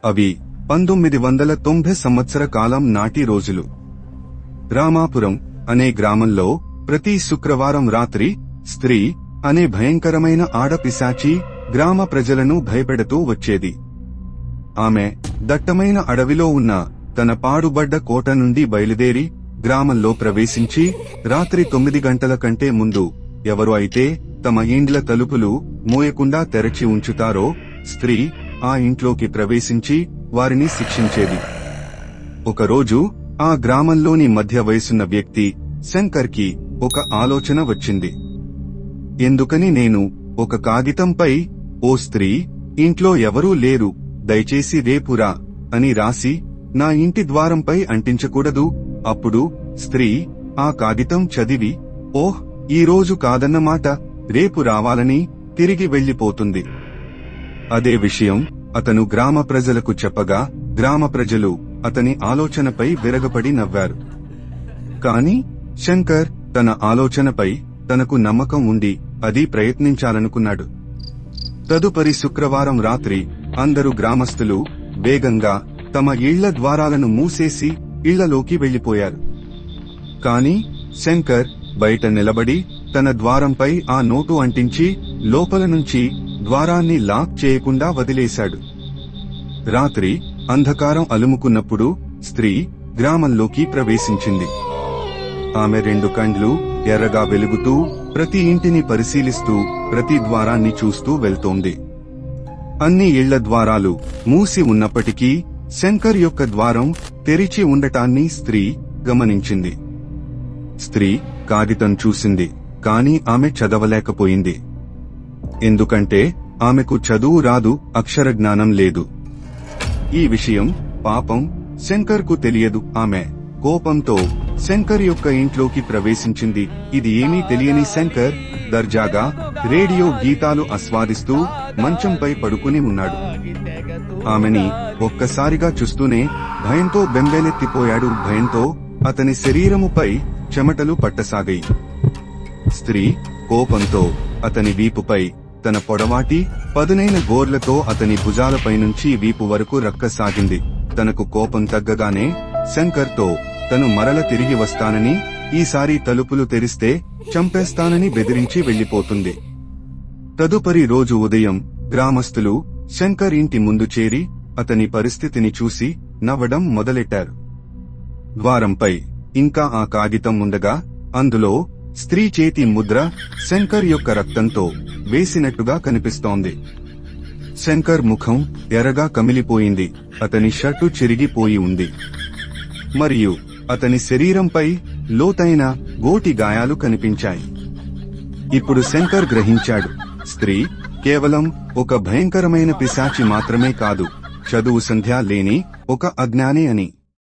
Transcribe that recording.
అవి 1990 సంవత్సర కాలం నాటి రోజులు. రామాపురం అనే గ్రామంలో ప్రతి శుక్రవారం రాత్రి స్త్రీ అనే భయంకరమైన ఆడపిశాచి గ్రామ ప్రజలను భయపెడుతూ వచ్చేది. ఆమె దట్టమైన అడవిలో ఉన్న తన పాడుబడ్డ కోట నుండి బయలుదేరి గ్రామంలో ప్రవేశించి రాత్రి 9 గంటల కంటే ముందు ఎవరు అయితే తమ ఇండ్ల తలుపులు మూయకుండా తెరచి ఉంచుతారో స్త్రీ ఆ ఇంట్లోకి ప్రవేశించి వారిని శిక్షించేది. ఒకరోజు ఆ గ్రామంలోని మధ్య వయసున్న వ్యక్తి శంకర్ కి ఒక ఆలోచన వచ్చింది. ఎందుకని నేను ఒక కాగితంపై "ఓ స్త్రీ, ఇంట్లో ఎవరూ లేరు, దయచేసి రేపురా" అని రాసి నా ఇంటి ద్వారంపై అంటించకూడదు? అప్పుడు స్త్రీ ఆ కాగితం చదివి "ఓహ్, ఈ రోజు కాదన్నమాట, రేపు రావాలని" తిరిగి వెళ్లిపోతుంది. అదే విషయం అతను గ్రామ ప్రజలకు చెప్పగా గ్రామ ప్రజలు అతని ఆలోచనపై విరగపడి నవ్వారు. కాని శంకర్ తన ఆలోచనపై తనకు నమ్మకం ఉండి అది ప్రయత్నించాలనుకున్నాడు. తదుపరి శుక్రవారం రాత్రి అందరు గ్రామస్తులు వేగంగా తమ ఇళ్ల ద్వారాలను మూసేసి ఇళ్లలోకి వెళ్లిపోయారు. కాని శంకర్ బయట నిలబడి తన ద్వారంపై ఆ నోటు అంటించి లోపల నుంచి ద్వారాన్ని లాక్ చేయకుండా వదిలేశాడు. రాత్రి అంధకారం అలుముకున్నప్పుడు స్త్రీ గ్రామంలోకి ప్రవేశించింది. ఆమె 2 కండ్లు ఎర్రగా వెలుగుతూ ప్రతి ఇంటిని పరిశీలిస్తూ ప్రతి ద్వారాన్ని చూస్తూ వెళ్తోంది. అన్ని ఇళ్ల ద్వారాలు మూసి ఉన్నప్పటికీ శంకర్ యొక్క ద్వారం తెరిచి ఉండటాన్ని స్త్రీ గమనించింది. స్త్రీ కాగితం చూసింది, కాని ఆమె చదవలేకపోయింది. ఎందుకంటే ఆమెకు చదువు రాదు, అక్షరజ్ఞానం లేదు. ఈ విషయం పాపం శంకర్ కు తెలియదు. ఆమె కోపంతో శంకర్ యొక్క ఇంట్లోకి ప్రవేశించింది. ఇది ఏమీ తెలియని శంకర్ దర్జాగా రేడియో గీతాలు ఆస్వాదిస్తూ మంచంపై పడుకుని ఉన్నాడు. ఆమెని ఒక్కసారిగా చూస్తూనే భయంతో బెంబేలెత్తిపోయాడు. భయంతో అతని శరీరముపై చెమటలు పట్టసాగాయి. స్త్రీ కోపంతో అతని వీపుపై తన పొడవాటి పదునైన గోర్లతో అతని భుజాలపై నుంచి వీపు వరకు రక్కసాగింది. తనకు కోపం తగ్గగానే శంకర్ తో తను మరల తిరిగి వస్తానని, ఈసారి తలుపులు తెరిస్తే చంపేస్తానని బెదిరించి వెళ్లిపోతుంది. తదుపరి రోజు ఉదయం గ్రామస్తులు శంకర్ ఇంటి ముందు చేరి అతని పరిస్థితిని చూసి నవ్వడం మొదలెట్టారు. ద్వారంపై ఇంకా ఆ కాగితం ఉండగా అందులో స్త్రీ చేతి ముద్ర శంకర్ యొక్క రక్తంతో వేసినట్టుగా కనిపిస్తోంది. శంకర్ ముఖం ఎర్రగా కమిలిపోయింది. అతని షర్టు చిరిగిపోయి ఉంది. మరియు అతని శరీరంపై లోతైన గోటి గాయాలు కనిపించాయి. ఇప్పుడు శంకర్ గ్రహించాడు, స్త్రీ కేవలం ఒక భయంకరమైన పిశాచి మాత్రమే కాదు, చదువు సంధ్య లేని ఒక అజ్ఞాని అని.